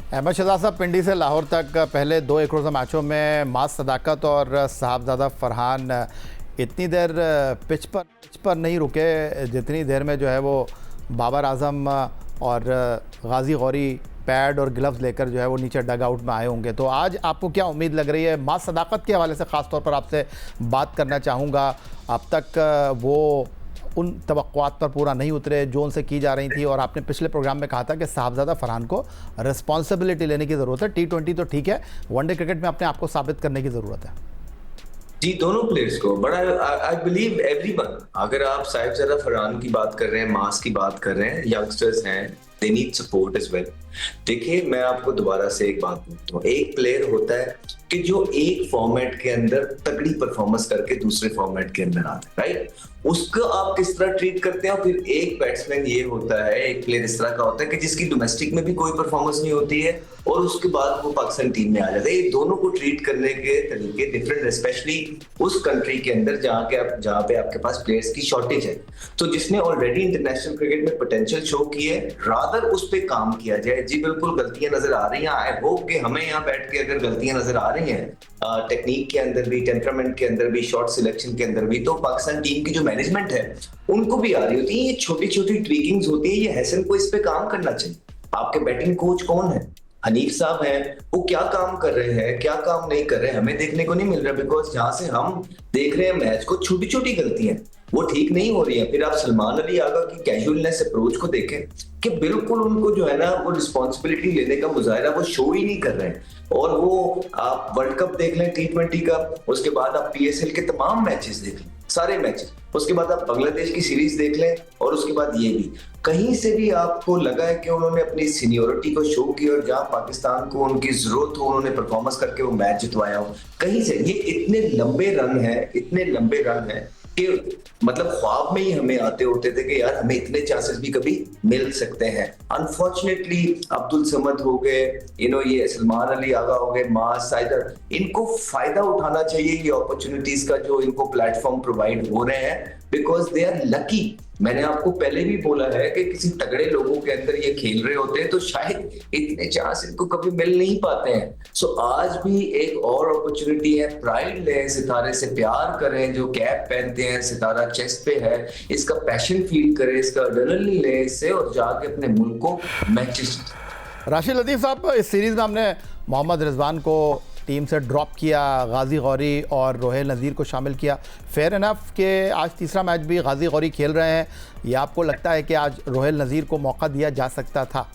अहमद शहजाद साहब, पिंडी से लाहौर तक पहले 2 एक रोज़ा मैचों में मास सदाकत और साहबजादा फरहान इतनी देर पिच पर नहीं रुके जितनी देर में जो है वो बाबर आजम और गाजी गौरी पैड और ग्लव्स लेकर जो है वो नीचे डग आउट में आए होंगे। तो आज आपको क्या उम्मीद लग रही है? मास सदाकत के हवाले से ख़ास तौर पर आपसे बात करना चाहूँगा। अब तक वो उन तवक्कुआत पर पूरा नहीं उतरे जो उनसे की जा रही थी, और आपने पिछले प्रोग्राम में कहा था कि साहबजादा फरहान को रिस्पॉन्सिबिलिटी लेने की ज़रूरत है। T20 तो ठीक है, वनडे क्रिकेट में अपने आप को साबित करने की ज़रूरत है। जी, दोनों प्लेयर्स को बड़ा आई बिलीव एवरीवन, अगर आप साहिबजादा फरहान की बात कर रहे हैं, मास की बात कर रहे हैं, यंगस्टर्स हैं, they need support as well. देखिए, मैं आपको दोबारा से एक बात बोलता हूँ, एक प्लेयर होता है कि जो एक फॉर्मेट के अंदर तगड़ी परफॉर्मेंस करके दूसरे फॉर्मेट के अंदर आता है, राइट? उसको आप किस तरह ट्रीट करते हैं। और फिर एक बैट्समैन ये होता है, एक प्लेयर इस तरह का होता है कि जिसकी डोमेस्टिक में भी कोई परफॉर्मेंस नहीं होती है और उसके बाद वो पाकिस्तान टीम में आ जाता है। ये दोनों को ट्रीट करने के तरीके डिफरेंट, स्पेशली उस कंट्री के अंदर जहाँ पे आपके पास प्लेयर्स की शॉर्टेज है। तो जिसने ऑलरेडी इंटरनेशनल क्रिकेट में पोटेंशियल शो की है, रादर उस पर काम किया जाए। जी बिल्कुल, गलतियां नजर आ रही हैं। आई होप कि हमें यहाँ बैठ के अगर गलतियां नजर आ रही हैं टेक्निक के अंदर भी, टेम्परामेंट के अंदर भी, शॉट सिलेक्शन के अंदर भी, तो पाकिस्तान टीम की जो मैनेजमेंट है उनको भी आ रही होती है। ये छोटी छोटी ट्वीकिंग्स होती है, ये हसन को इस पे काम करना चाहिए। आपके बैटिंग कोच कौन है? हनीफ साहब हैं, वो क्या काम कर रहे हैं, क्या काम नहीं कर रहे हैं, हमें देखने को नहीं मिल रहा। बिकॉज जहां से हम देख रहे हैं मैच को, छोटी छोटी गलतियां वो ठीक नहीं हो रही है। फिर आप सलमान अली आगा की कैजुअलनेस अप्रोच को देखें कि बिल्कुल उनको जो है ना वो रिस्पॉन्सिबिलिटी लेने का मुजाहरा वो शो ही नहीं कर रहे हैं। और वो आप वर्ल्ड कप देख लें T20 का, उसके बाद आप PSL के तमाम मैचेस देख लें, सारे मैचेस, उसके बाद आप बांग्लादेश की सीरीज देख लें, और उसके बाद ये भी, कहीं से भी आपको लगा है कि उन्होंने अपनी सीनियोरिटी को शो किया और जहां पाकिस्तान को उनकी जरूरत हो उन्होंने परफॉर्मेंस करके वो मैच जितवाया हो? कहीं से? ये इतने लंबे रन है, इतने लंबे रन है कि मतलब ख्वाब में ही हमें आते होते थे कि यार हमें इतने चांसेस भी कभी मिल सकते हैं। अनफॉर्चुनेटली अब्दुल समद हो गए, ये सलमान अली आगा हो गए, मास साइदर, इनको फायदा उठाना चाहिए ये अपॉर्चुनिटीज का जो इनको प्लेटफॉर्म प्रोवाइड हो रहे हैं, बिकॉज दे आर लकी। मैंने आपको पहले भी बोला है कि किसी तगड़े लोगों के अंदर ये खेल रहे होते हैं तो शायद इतने चांस इनको कभी मिल नहीं पाते हैं। सो आज भी एक और अपॉर्चुनिटी है। प्राइड लें, सितारे से प्यार करें, जो कैप पहनते हैं, सितारा चेस्ट पे है, इसका पैशन फील करें, इसका एड्रेनलिन लें इससे, और जाके अपने मुल्क को मैचेस। राशिद लतीफ़ साहब, इस सीरीज़ में हमने मोहम्मद रिजवान को टीम से ड्रॉप किया, गाजी गौरी और रोहेल नज़ीर को शामिल किया। फेयर इनफ कि आज तीसरा मैच भी गाजी गौरी खेल रहे हैं, या आपको लगता है कि आज रोहेल नज़ीर को मौका दिया जा सकता था?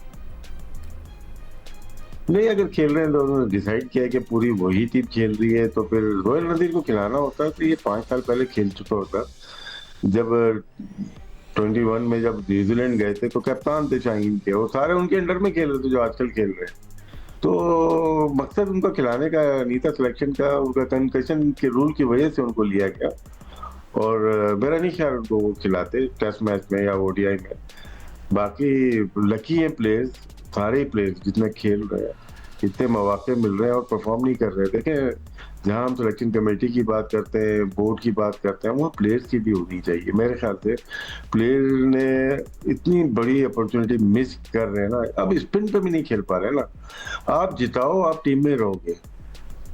नहीं, अगर खेल रहे हैं तो उन्होंने डिसाइड किया कि पूरी वही टीम खेल रही है तो फिर रोहेल नज़ीर को खिलाना होता है। तो ये 5 साल पहले खेल चुका होता। जब 21 में जब न्यूजीलैंड गए थे तो कप्तान थे शाहीन के, वो सारे उनके अंडर में खेल रहे थे जो आजकल खेल रहे हैं। तो मकसद उनका खिलाने का नहीं था, सिलेक्शन का, उनका कंकशन के रूल की वजह से उनको लिया गया। और मेरा नहीं ख्याल उनको वो खिलाते टेस्ट मैच में या ODI में। बाकी लकी है प्लेयर्स, सारे प्लेयर्स जितने खेल रहे हैं, इतने मौके मिल रहे हैं और परफॉर्म नहीं कर रहे। देखें, जहां हम सिलेक्शन कमेटी की बात करते हैं, बोर्ड की बात करते हैं, वो प्लेयर्स की भी होनी चाहिए। मेरे ख्याल से प्लेयर ने इतनी बड़ी अपॉर्चुनिटी मिस कर रहे हैं ना, अब स्पिन पे भी नहीं खेल पा रहे हैं ना। आप जिताओ, आप टीम में रहोगे।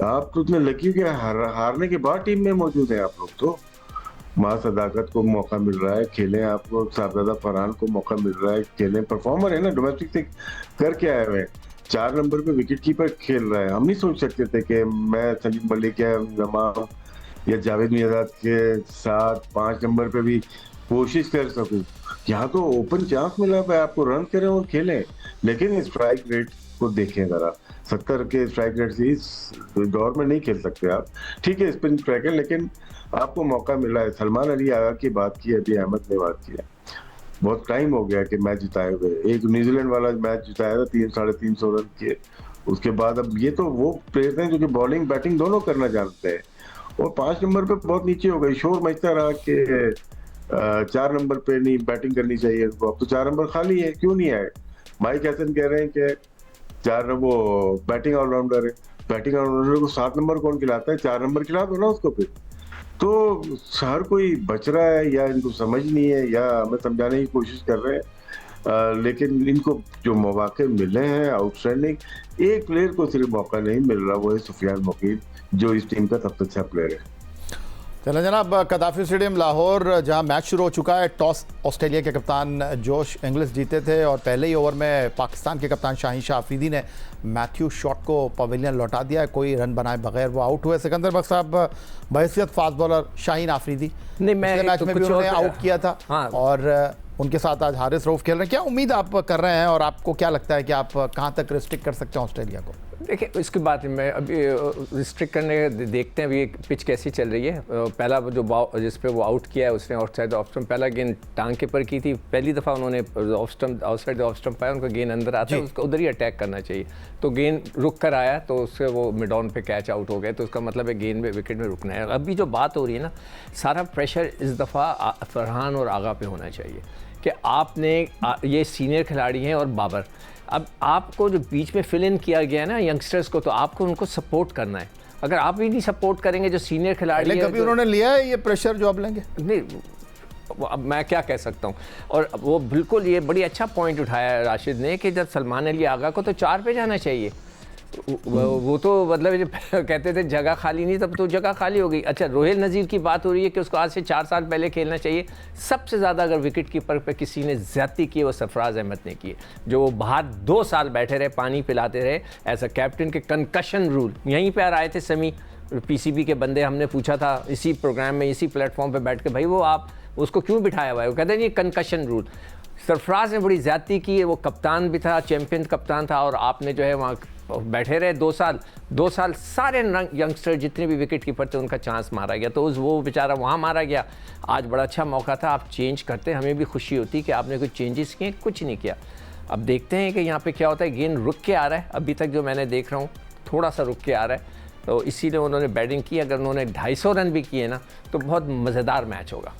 आप तो उतने लकी के हारने के बाद टीम में मौजूद है आप लोग। तो मां सदाकत को मौका मिल रहा है, खेलें। आपको साहबजादा फरहान को मौका मिल रहा है, खेलें। परफॉर्मर है ना, डोमेस्टिक से करके आए हुए हैं। 4 नंबर पे विकेट कीपर खेल रहा है। हम नहीं सोच सकते थे कि मैं सलीम मलिक या नमाम या जावेद मियादाद के साथ 5 नंबर पे भी कोशिश कर सकूं। यहाँ तो ओपन चांस मिला है, आपको रन करें और खेलें। लेकिन स्ट्राइक रेट को देखें जरा, 70 के स्ट्राइक रेट से इस दौर में नहीं खेल सकते आप। ठीक है, स्पिन स्ट्राइक है, लेकिन आपको मौका मिला है। सलमान अली आगा की बात की, अभी अहमद ने बात किया, बहुत टाइम हो गया कि मैच जिताए हुए। एक न्यूजीलैंड वाला मैच जिताया था 300-350 रन के, उसके बाद अब ये तो वो प्लेयर हैं जो कि बॉलिंग बैटिंग दोनों करना जानते हैं। और 5 नंबर पे बहुत नीचे हो गए, शोर मचता रहा कि 4 नंबर पे नहीं बैटिंग करनी चाहिए। अब तो 4 नंबर खाली है, क्यों नहीं आए? माइक हैसन कह रहे हैं कि 4 वो बैटिंग ऑलराउंडर है। बैटिंग ऑलराउंडर को 7 नंबर कौन खिलाता है? 4 नंबर खिला दो ना उसको फिर। तो हर कोई बच रहा है, या इनको समझ नहीं है, या हमें समझाने की कोशिश कर रहे हैं। लेकिन इनको जो मौके मिले हैं आउटस्टैंडिंग, एक प्लेयर को सिर्फ मौका नहीं मिल रहा, वो है सुफियान मुकीम, जो इस टीम का सबसे अच्छा प्लेयर है। चलें जनाब, कदाफी स्टेडियम लाहौर जहां मैच शुरू हो चुका है। टॉस ऑस्ट्रेलिया के कप्तान जोश इंग्लिश जीते थे और पहले ही ओवर में पाकिस्तान के कप्तान शाहीन शाह अफरीदी ने मैथ्यू शॉट को पवेलियन लौटा दिया है। कोई रन बनाए बगैर वो आउट हुए। सिकंदर बख्श साहब, बहैसियत फास्ट बॉलर शाहीन आफरीदी नहीं, मैं मैच में भी उन्होंने आउट किया था। हाँ। और उनके साथ आज हारिस रऊफ खेल रहे हैं। क्या उम्मीद आप कर रहे हैं और आपको क्या लगता है कि आप कहाँ तक रिस्ट्रिक्ट कर सकते हैं ऑस्ट्रेलिया को? देखिए, इसके बाद मैं अभी रिस्ट्रिक्ट करने देखते हैं अभी पिच कैसी चल रही है। पहला जो जिस पे वो आउट किया है उसने आउटसाइड ऑफ स्टंप पहला गेंद टांग के पर की थी। पहली दफ़ा उन्होंने आउटसाइड ऑफ स्टंप पाया, उनका गेंद अंदर आता है, उसको उधर ही अटैक करना चाहिए। तो गेंद रुक कर आया तो उससे वो मिड ऑन पे कैच आउट हो गए, तो उसका मतलब है गेंद में विकेट में रुकना है। अभी जो बात हो रही है ना, सारा प्रेशर इस दफ़ा फरहान और आगा पे होना चाहिए कि आपने ये सीनियर खिलाड़ी हैं और बाबर, अब आपको जो बीच में फिल इन किया गया है ना यंगस्टर्स को, तो आपको उनको सपोर्ट करना है। अगर आप भी नहीं सपोर्ट करेंगे जो सीनियर खिलाड़ी है, कभी उन्होंने लिया है ये प्रेशर जो आप लेंगे? नहीं, अब मैं क्या कह सकता हूँ। और वो बिल्कुल ये बड़ी अच्छा पॉइंट उठाया है राशिद ने कि जब सलमान अली आगा को तो 4 पे जाना चाहिए। वो तो मतलब जब कहते थे जगह खाली नहीं, तब तो जगह खाली हो गई। अच्छा, रोहिल नज़ीर की बात हो रही है कि उसको आज से 4 साल पहले खेलना चाहिए। सबसे ज़्यादा अगर विकेट कीपर पे किसी ने ज़्यादती की वो सरफराज अहमद ने की, जो बाहर 2 साल बैठे रहे, पानी पिलाते रहे एज अ कैप्टन के। कंकशन रूल यहीं पर आए थे समी पीसीबी के बंदे, हमने पूछा था इसी प्रोग्राम में, इसी प्लेटफॉर्म पर बैठ के, भाई वो आप उसको क्यों बिठाया हुआ है? वो कहते हैं ये कंकशन रूल। सरफराज ने बड़ी ज़्यादती की है, वो कप्तान भी था, चैम्पियन कप्तान था, और आपने जो है वहाँ बैठे रहे 2 साल सारे यंगस्टर जितने भी विकेट कीपर थे उनका चांस मारा गया। तो वो बेचारा वहाँ मारा गया। आज बड़ा अच्छा मौका था, आप चेंज करते, हमें भी खुशी होती कि आपने कुछ चेंजेस किए, कुछ नहीं किया। अब देखते हैं कि यहाँ पे क्या होता है। गेंद रुक के आ रहा है, अभी तक जो मैंने देख रहा हूँ थोड़ा सा रुक के आ रहा है, तो इसीलिए उन्होंने बैटिंग की। अगर उन्होंने 250 रन भी किए ना तो बहुत मज़ेदार मैच होगा।